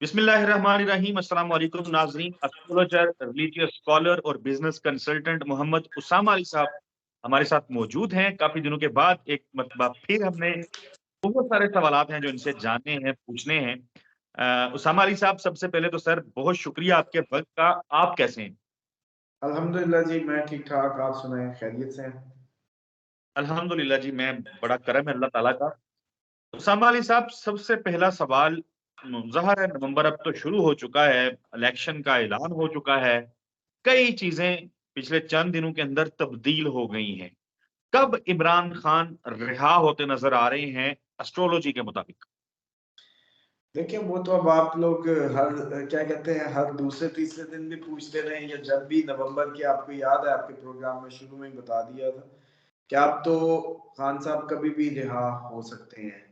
बिस्मिल्लाहिर्रहमानिर्रहीम। अस्सलाम वालेकुम नाज़रीन। एस्ट्रोलॉजर, रिलीजियस स्कॉलर और बिजनेस कंसल्टेंट मोहम्मद उसामा अली साहब हमारे साथ मौजूद हैं। काफी दिनों के बाद एक मरतबा फिर हमने बहुत सारे सवालात हैं जो इनसे जानने हैं, पूछने हैं। उसामा अली साहब, सबसे पहले तो सर बहुत शुक्रिया आपके वक्त का। आप कैसे हैं? अल्हम्दुलिल्लाह जी, मैं ठीक ठाक। आप सुनाएं, खैरियत से हैं? अल्हम्दुलिल्लाह जी, मैं बड़ा करम है अल्लाह ताला का। उसामा अली साहब, सबसे पहला सवाल, ज़ाहिर है नवंबर अब तो शुरू हो चुका है, इलेक्शन का ऐलान हो चुका है, कई चीजें पिछले चंद दिनों के अंदर तब्दील हो गई हैं। कब इमरान खान रिहा होते नजर आ रहे हैं एस्ट्रोलॉजी के मुताबिक? देखिए, वो तो अब आप लोग हर क्या कहते हैं, हर दूसरे तीसरे दिन भी पूछते रहे या जब भी नवंबर की, आपको याद है आपके प्रोग्राम में शुरू में ही बता दिया था कि आप तो खान साहब कभी भी रिहा हो सकते हैं।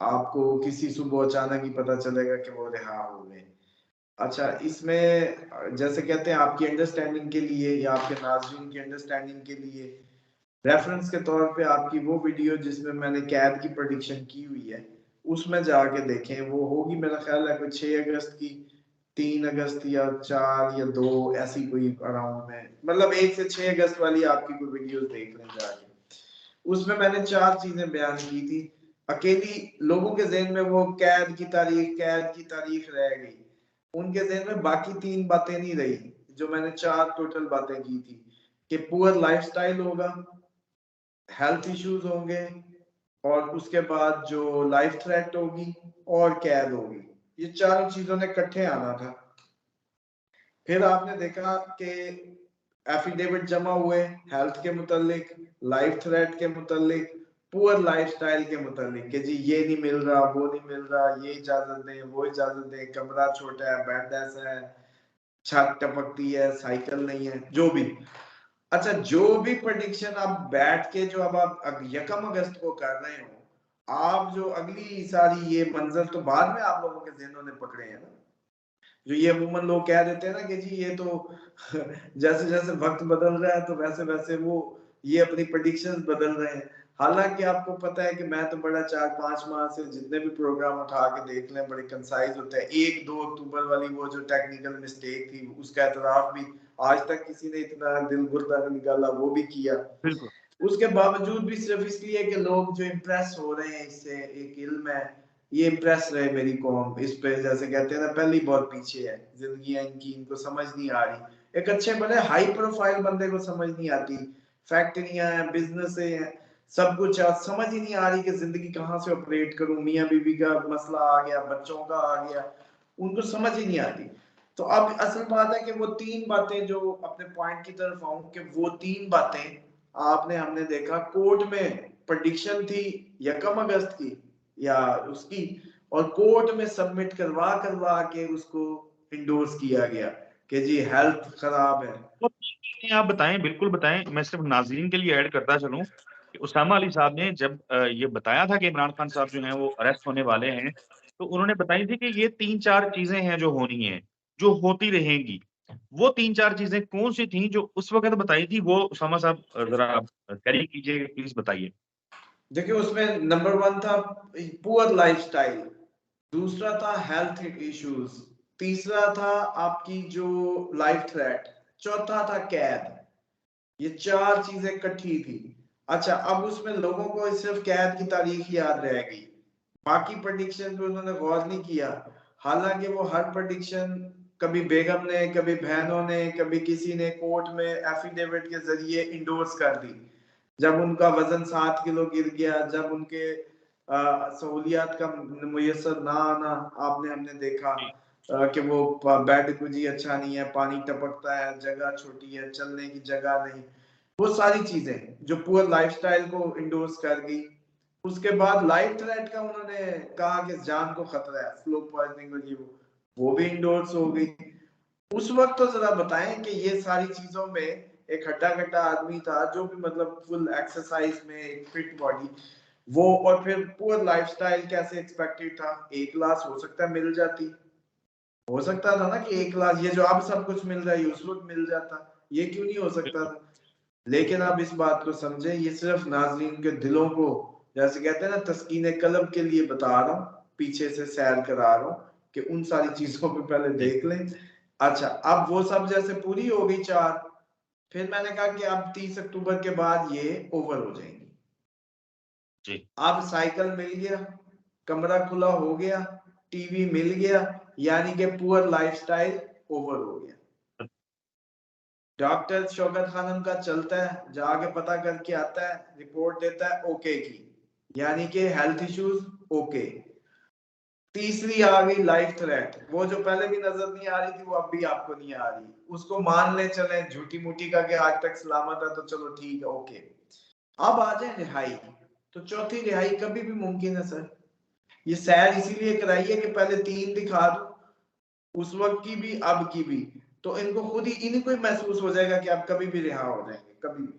आपको किसी सुबह अचानक ही पता चलेगा कि वो रिहा हो गए। अच्छा, इसमें जैसे कहते हैं आपकी अंडरस्टैंडिंग के लिए या आपके नाज़रीन की अंडरस्टैंडिंग के लिए रेफरेंस के तौर पे आपकी वो वीडियो जिसमें मैंने कैद की प्रेडिक्शन की हुई है, उसमें जाके देखें। वो होगी मेरा ख्याल है कोई 6 अगस्त की, 3 अगस्त या 4 या 2, ऐसी कोई अराउंड में, मतलब 1 से 6 अगस्त वाली आपकी कोई वीडियो देख लें जाके। उसमें मैंने 4 चीजें बयान की थी। अकेली लोगों के ज़हन में वो कैद की तारीख रह गई। उनके ज़हन में बाकी 3 बातें नहीं रही, जो मैंने 4 टोटल बातें की थी कि पुअर लाइफस्टाइल होगा, हेल्थ इश्यूज होंगे, और उसके बाद जो लाइफ थ्रेट होगी और कैद होगी। ये चारों चीजों ने इकट्ठे आना था। फिर आपने देखा कि एफिडेविट जमा हुए हेल्थ के मुतालिक, लाइफ थ्रेट के मुतालिक, पुअर लाइफस्टाइल के मुतालिक कि जी ये नहीं मिल रहा, वो नहीं मिल रहा, ये इजाजत दें, वो इजाजत दें, कमरा छोटा है, बेड ऐसा है, छत टपकती है, साइकिल नहीं है, जो भी। अच्छा, जो भी प्रेडिक्शन आप बैठ के जो अब आप 1 अगस्त को कर रहे हो, आप जो अगली सारी ये मंजर तो बाद में आप लोगों के ज़हनों ने पकड़े हैं ना। जो ये अमूमन लोग कह देते हैं ना कि जी ये तो जैसे जैसे वक्त बदल रहा है तो वैसे वैसे वो ये अपनी प्रेडिक्शंस बदल रहे हैं। हालांकि आपको पता है कि मैं तो बड़ा 4-5 माह से जितने भी प्रोग्राम उठा के देख लें बड़े कंसाइज होते हैं। 1-2 अक्टूबर वाली वो जो टेक्निकल मिस्टेक थी उसका एतराफ भी आज तक किसी ने इतना दिल गुर्दा नहीं निकाला, वो भी किया। बिल्कुल। उसके बावजूद भी सिर्फ इसलिए कि लोग जो इम्प्रेस हो रहे हैं इससे, एक इल्म है, ये इम्प्रेस रहे मेरी कौम इस पे, जैसे कहते हैं ना पहली बहुत पीछे है जिंदगी इनकी, इनको समझ नहीं आ रही। एक अच्छे बड़े हाई प्रोफाइल बंदे को समझ नहीं आती, फैक्ट्रियां हैं, बिजनेस हैं, सब कुछ है, समझ ही नहीं आ रही कि जिंदगी कहाँ से ऑपरेट करूं, मियाँ बीवी का मसला आ गया, बच्चों का आ गया, उनको समझ ही नहीं आती। तो अब असल बात है कि वो 3 बातें जो अपने पॉइंट की तरफ आऊं कि वो 3 बातें आपने हमने देखा कोर्ट में प्रेडिक्शन थी 1 अगस्त की या उसकी, और कोर्ट में सबमिट करवा करवा के उसको इंडोर्स किया गया कि जी हेल्थ खराब है। तो आप बताएं, बिल्कुल बताएं। मैं सिर्फ नाजरीन के लिए ऐड करता चलूं कि उसामा अली साहब ने जब ये बताया था कि इमरान खान साहब जो हैं वो अरेस्ट होने वाले हैं, तो उन्होंने बताई थी कि ये 3-4 चीजें हैं जो होनी है, जो होती रहेंगी। वो 3-4 चीजें कौन सी थी जो उस वक्त बताई थी? वो उसामा साहब जरा कैरी कीजिए, प्लीज बताइए। देखिए, उसमें नंबर 1 था पुअर लाइफस्टाइल, दूसरा था हेल्थ इश्यूज, तीसरा था आपकी जो लाइफ थ्रेट, चौथा था कैद। ये 4 चीजें इकट्ठी थी। अच्छा, अब उसमें लोगों को सिर्फ कैद की तारीख याद रह गई, बाकी प्रेडिक्शन पे उन्होंने गौर नहीं किया। हालांकि वो हर प्रेडिक्शन कभी बेगम ने, कभी बहनों ने, कभी किसी ने कोर्ट में एफिडेविट के जरिए इंडोर्स कर दी। जब उनका वजन 7 किलो गिर गया, जब उनके सहूलियात का मुयसर ना आना आपने हमने देखा, कि वो बेड कुछ ही अच्छा नहीं है, पानी टपकता है, जगह छोटी है, चलने की जगह नहीं, वो सारी चीजें जो पुअर लाइफस्टाइल को इंडोर्स कर गई। उसके बाद लाइफ थ्रेट का उन्होंने कहा कि जान को खतरा है, फ्लो पॉइजनिंग और ये वो भी इंडोर्स हो गई। उस वक्त तो जरा बताएं कि ये सारी चीजों में एक हट्टा कट्टा आदमी था जो भी मतलब फुल एक्सरसाइज में एक फिट बॉडी, वो, और फिर पुअर लाइफस्टाइल कैसे एक्सपेक्टेड था। 1 क्लास हो सकता है मिल जाती, हो सकता था ना कि 1 क्लास ये जो अब सब कुछ मिल रहा है उस वक्त मिल जाता, ये क्यों नहीं हो सकता था। लेकिन आप इस बात को समझे, ये सिर्फ नाजरीन के दिलों को, जैसे कहते हैं ना, तस्कीन कल्ब के लिए बता रहा हूँ, पीछे से सैर करा रहा हूँ कि उन सारी चीजों पे पहले देख लें। अच्छा, अब वो सब जैसे पूरी हो गई 4, फिर मैंने कहा कि अब 30 अक्टूबर के बाद ये ओवर हो जाएंगी जी। अब साइकिल मिल गया, कमरा खुला हो गया, टीवी मिल गया, यानी कि पुअर लाइफस्टाइल ओवर हो गया। डॉक्टर शौकत खानम का चलता है, जाके पता करके आता है, रिपोर्ट देता है ओके की, यानी कि हेल्थ इश्यूज ओके। तीसरी आ गई लाइफ थ्रेट, वो जो पहले भी नजर नहीं आ रही थी वो अब भी आपको नहीं आ रही, उसको मान ले चले झूठी मूठी का कि आज तक सलामत है तो चलो ठीक है ओके। अब आ जाए रिहाई, तो चौथी रिहाई कभी भी मुमकिन है सर। ये सैर इसीलिए कराई है कि पहले 3 दिखा दो, उस वक्त की भी अब की भी, तो इनको खुद ही इनको ही महसूस हो जाएगा कि आप कभी भी रिहा हो जाएंगे, कभी भी।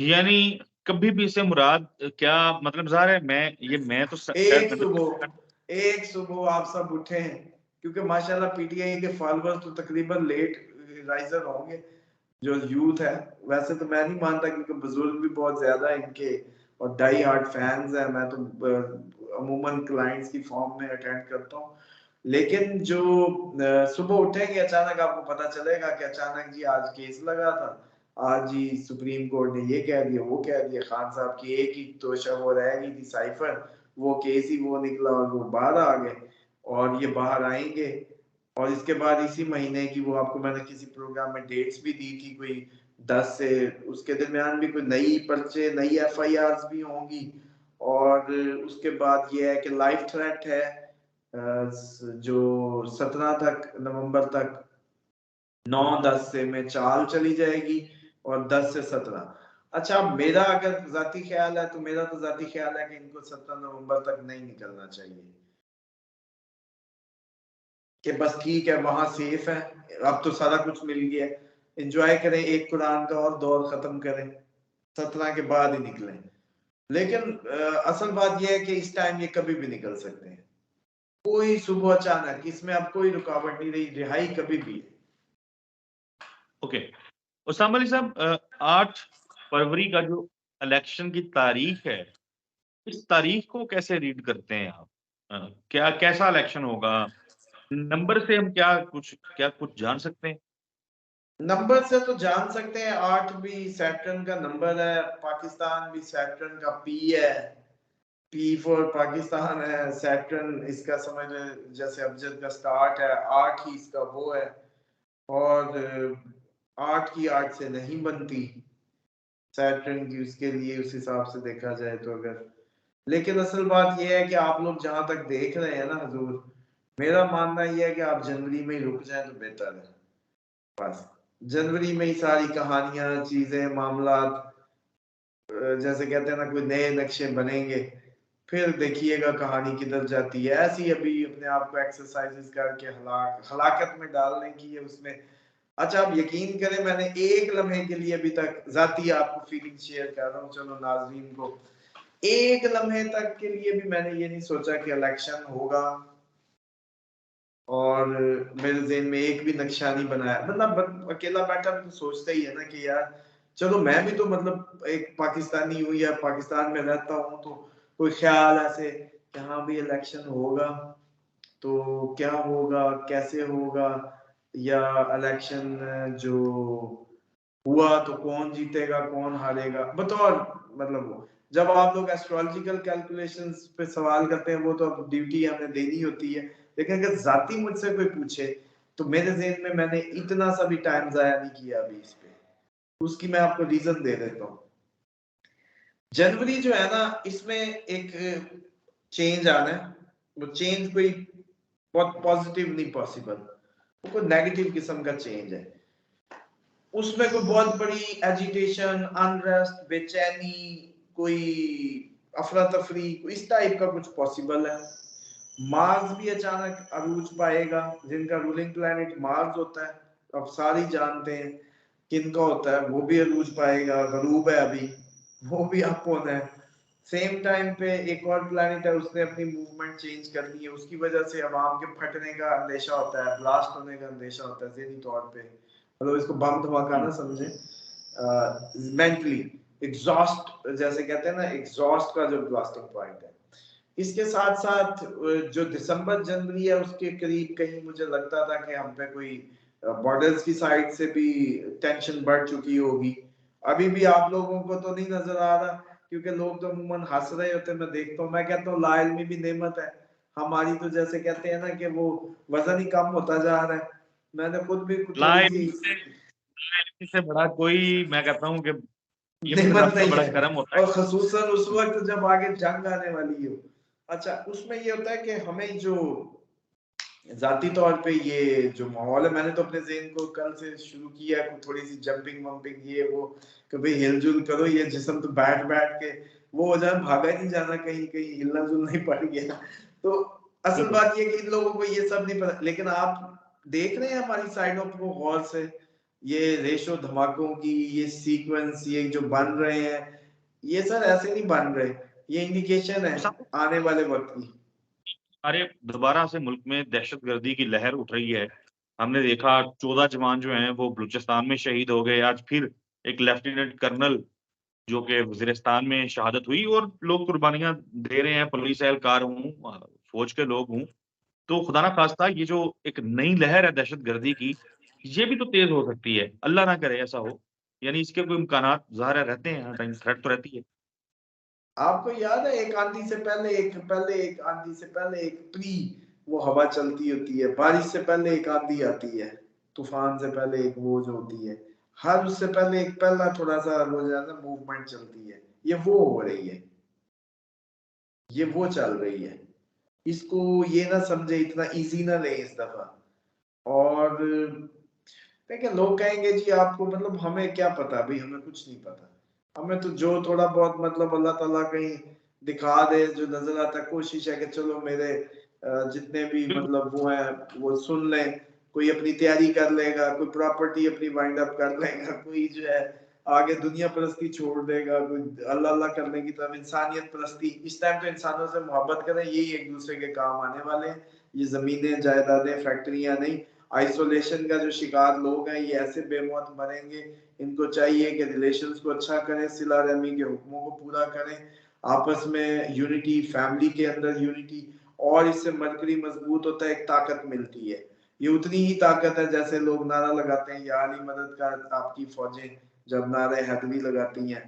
यानी कभी भी से मुराद क्या मतलब ज़ाहिर है मैं तो एक सुबह आप सब उठे हैं, क्योंकि माशाल्लाह पीटीआई के फॉलोअर्स तो तकरीबन लेट राइजर होंगे जो यूथ है, वैसे तो मैं नहीं मानता क्योंकि बुजुर्ग भी बहुत ज्यादा है इनके और डाई हार्ड फैंस हैं। मैं तो अमूमन क्लाइंट्स की फॉर्म में अटेंड करता हूँ, लेकिन जो सुबह उठेंगे अचानक आपको पता चलेगा कि अचानक जी आज केस लगा था, आज जी सुप्रीम कोर्ट ने ये कह दिया वो कह दिया, खान साहब की एक ही तोशा वो रह गई थी साइफर, वो केस ही वो निकला और वो बाहर आ गए और ये बाहर आएंगे। और इसके बाद इसी महीने की वो आपको मैंने किसी प्रोग्राम में डेट्स भी दी थी, कोई 10 से उसके दरमियान भी कोई नई पर्चे नई एफआईआर भी होंगी। और उसके बाद ये है कि लाइफ थ्रेट है जो 17 तक नवंबर तक 9-10 से में चाल चली जाएगी और 10 से 17। अच्छा, मेरा अगर जाती ख्याल है तो मेरा तो जाती ख्याल है कि इनको 17 नवंबर तक नहीं निकलना चाहिए, कि बस ठीक है वहां सेफ है, अब तो सारा कुछ मिल गया, एंजॉय करें, एक कुरान का और दौर खत्म करें, 17 के बाद ही निकलें। लेकिन असल बात यह है कि इस टाइम ये कभी भी निकल सकते हैं, कोई सुबह अचानक, इसमें अब कोई रुकावट नहीं रही, रिहाई कभी भी है। ओके उसामा अली साहब, 8 फरवरी का जो इलेक्शन की तारीख है, इस तारीख को कैसे रीड करते हैं आप? क्या कैसा इलेक्शन होगा? नंबर से हम क्या कुछ जान सकते हैं? नंबर से तो जान सकते हैं, 8 भी सैटर्न का नंबर है, पाकिस्तान भी सैटर्न का पी है, पी फॉर पाकिस्तान है, सैटर्न इसका समझ जैसे अबजद का स्टार्ट है, 8 ही इसका वो है, और 8 की 8 से नहीं बनती सैटर्न की, उसके लिए उस हिसाब से देखा जाए तो। अगर लेकिन असल बात यह है कि आप लोग जहां तक देख रहे हैं ना हजूर, मेरा मानना यह है कि आप जनवरी में ही रुक जाए तो बेहतर है। बस जनवरी में ही सारी कहानियां चीजें मामला जैसे कहते हैं ना कोई नए नक्शे बनेंगे, फिर देखिएगा कहानी किधर जाती है। ऐसी अभी अपने आप को एक्सरसाइजेस करके हलाकत में डालने की है उसमें। अच्छा, आप यकीन करें मैंने एक लम्हे के लिए अभी तक जाती आपको फीलिंग शेयर कर रहा हूँ, चलो नाजरीन को, एक लम्हे तक के लिए भी मैंने ये नहीं सोचा कि इलेक्शन होगा, और मेरे ज़हन में एक भी नक्शा नहीं बनाया। मतलब अकेला बैठा भी तो सोचता ही है ना कि यार चलो मैं भी तो मतलब एक पाकिस्तानी हूँ या पाकिस्तान में रहता हूँ, तो कोई ख्याल ऐसे कि हाँ भी इलेक्शन होगा तो क्या होगा कैसे होगा, या इलेक्शन जो हुआ तो कौन जीतेगा कौन हारेगा, बतौर मतलब वो जब आप लोग एस्ट्रोलॉजिकल कैलकुलेशंस पे सवाल करते हैं वो तो अब ड्यूटी हमें देनी होती है। लेकिन अगर जाती मुझसे कोई पूछे तो मेरे ज़हन में मैंने इतना सा भी टाइम जाया नहीं किया अभी इस पे, उसकी मैं आपको रीजन दे देता हूँ। जनवरी जो है ना, इसमें एक चेंज आना है, वो चेंज कोई बहुत पॉजिटिव नहीं पॉसिबल, वो कोई नेगेटिव किस्म का चेंज है। उसमें कोई बहुत बड़ी एजिटेशन, अनरेस्ट, बेचैनी, कोई अफरा तफरी, इस टाइप का कुछ पॉसिबल है। मार्स भी अचानक अरूज पाएगा, जिनका रूलिंग प्लैनेट मार्स होता है, अब सारी जानते हैं किनका होता है, वो भी अरूज पाएगा, गरूब है अभी, वो भी अप होना है। सेम टाइम पे एक और प्लैनेट है, उसने अपनी मूवमेंट चेंज कर ली है, उसकी वजह से अवाम के फटने का अंदेशा होता है, ब्लास्ट होने का अंदेशा होता है ज़हनी तौर पे, मतलब इसको बम धमाका ना समझे, मेंटली एग्जॉस्ट जैसे कहते हैं ना, एग्जॉस्ट का जो ब्लास्टिंग पॉइंट है। इसके साथ साथ जो दिसंबर जनवरी है उसके करीब कहीं मुझे लगता था कि हम पे कोई बॉर्डर्स की साइड से भी टेंशन बढ़ चुकी होगी। अभी भी आप लोगों को तो नहीं नजर आ रहा, क्योंकि लोग तो अमूमन हंस रहे होते, मैं देखता हूँ। मैं कहता हूँ लाइल्मी भी नेमत है हमारी, तो जैसे कहते हैं ना कि वो वजन ही कम होता जा रहा है। मैंने खुद भी थोड़ी सी लाइल्मी से बड़ा कोई, मैं कहता हूँ कि ये मेरे नेमत रब का नहीं बड़ा है, करम होता है। और खसूसन उस वक्त जब आगे जंग आने वाली हो। अच्छा, उसमें ये होता है कि हमें जो जाती तौर पे ये जो माहौल है, मैंने तो अपने ज़हन को कल से शुरू किया है, थोड़ी सी जंपिंग वंपिंग ये वो, कि भाई हिलजुल करो, ये जिस्म तो बैठ बैठ के वो हो जाए, भागा ही नहीं जाना कहीं, कहीं हिलना जुलना ही पड़ गया। तो असल बिल्कुल। बात ये कि इन लोगों को ये सब नहीं पता, लेकिन आप देख रहे हैं हमारी साइडों को गौर से, ये रेशो धमाकों की, ये सीक्वेंस, ये जो बन रहे हैं, ये सर ऐसे नहीं बन रहे, ये इंडिकेशन है आने वाले वक्त की। अरे दोबारा से मुल्क में दहशतगर्दी की लहर उठ रही है। हमने देखा 14 जवान जो हैं वो बलूचिस्तान में शहीद हो गए। आज फिर एक लेफ्टिनेंट कर्नल जो कि वज़ीरिस्तान में शहादत हुई, और लोग कुर्बानियाँ दे रहे हैं, पुलिस एहलकार हों, फौज के लोग हों। तो खुदा ना खास्ता ये जो एक नई लहर है दहशतगर्दी की, ये भी तो तेज़ हो सकती है। अल्लाह ना करे ऐसा हो। यानी इसके कोई इम्कानात ज़ाहिर है रहते हैं, हर टाइम थ्रेट तो रहती है। आपको याद है एक आंधी से एक आंधी से पहले एक प्री वो हवा चलती होती है, बारिश से पहले एक आंधी आती है, तूफान से पहले एक वो जो होती है, हर उससे पहले एक पहला थोड़ा सा वो जो है ना मूवमेंट चलती है, ये वो हो रही है, ये वो चल रही है। इसको ये ना समझे, इतना इजी ना ले इस दफा। और देखिए लोग कहेंगे जी आपको, मतलब हमें क्या पता भाई, हमें कुछ नहीं पता। हमें तो जो थोड़ा बहुत मतलब अल्लाह ताला कहीं दिखा दे जो नजर आता है, कोशिश है कि चलो मेरे जितने भी बिल्कुल। मतलब वो है वो सुन लें। कोई अपनी तैयारी कर लेगा, कोई प्रॉपर्टी अपनी वाइंड अप कर लेगा, कोई जो है आगे दुनिया परस्ती छोड़ देगा, कोई अल्लाह अल्लाह करने की तरफ, इंसानियत परस्ती। इस टाइम तो इंसानों से मोहब्बत करें, यही एक दूसरे के काम आने वाले हैं। ये जमीनें जायदादें फैक्ट्रियां नहीं। आइसोलेशन का जो शिकार लोग हैं ये ऐसे बेमौत मरेंगे। इनको चाहिए कि रिलेशंस को अच्छा करें, सिला रहमी के हुक्मों को पूरा करें, आपस में यूनिटी, फैमिली के अंदर यूनिटी। और इससे मरकरी मजबूत होता है, एक ताकत मिलती है। ये उतनी ही ताकत है जैसे लोग नारा लगाते हैं या अली मदद का, आपकी फौजें जब नारे हैदरी लगाती हैं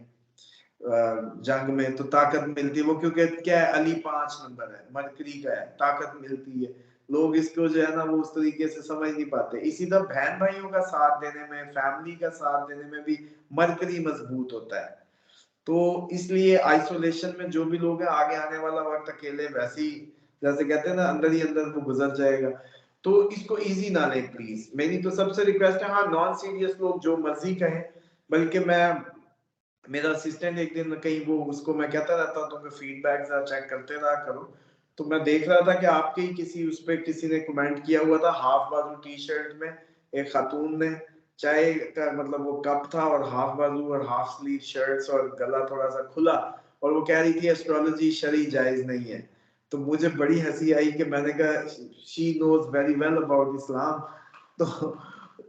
जंग में, तो ताकत मिलती है वो, क्योंकि क्या है, अली 5 नंबर है, मरकरी का है, ताकत मिलती है। लोग इसको जो है ना वो उस तरीके से समझ नहीं पाते। इसी तरह बहन भाइयों का साथ देने में, फैमिली का साथ देने में भी मरकरी मजबूत होता है। तो इसलिए आइसोलेशन में जो भी लोग हैं, आगे आने वाला वक्त अकेले वैसे ही, जैसे कहते हैं ना, अंदर ही अंदर वो गुजर जाएगा। तो इसको इजी ना ले प्लीज, मेरी तो सबसे रिक्वेस्ट है। हाँ, नॉन सीरियस लोग जो मर्जी कहें, बल्कि मैं, मेरा असिस्टेंट एक दिन कहीं वो, उसको मैं कहता रहता हूँ तुम फीडबैक चेक करते रहा करो। तो मैं देख रहा था कि आपके ही किसी उस पे किसी ने कमेंट किया हुआ था, हाफ बाजू टी शर्ट में एक खातून ने, चाय का मतलब वो कप था और हाफ बाजू और हाफ स्लीव शर्ट्स और गला थोड़ा सा खुला, और वो कह रही थी एस्ट्रोलॉजी शरी जायज नहीं है। तो मुझे बड़ी हंसी आई कि मैंने कहा she knows very well about Islam. तो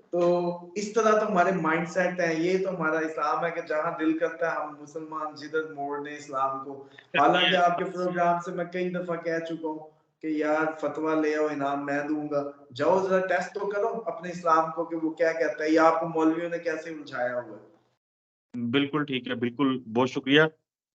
तो इस तरह तो हमारे माइंडसेट है, ये तो हमारा इस्लाम है कि जहां दिल करता है हम मुसलमान जिधर मोड़ दें इस्लाम को। हालांकि आपके प्रोग्राम से मैं कई दफा कह चुका हूँ कि यार फतवा ले आओ, इनाम मैं दूंगा, जाओ जरा टेस्ट तो करो अपने इस्लाम को कि वो क्या कहता है, या आपको मौलवियों ने कैसे उलझाया हुआ है। बिल्कुल ठीक है, बिल्कुल, बहुत शुक्रिया।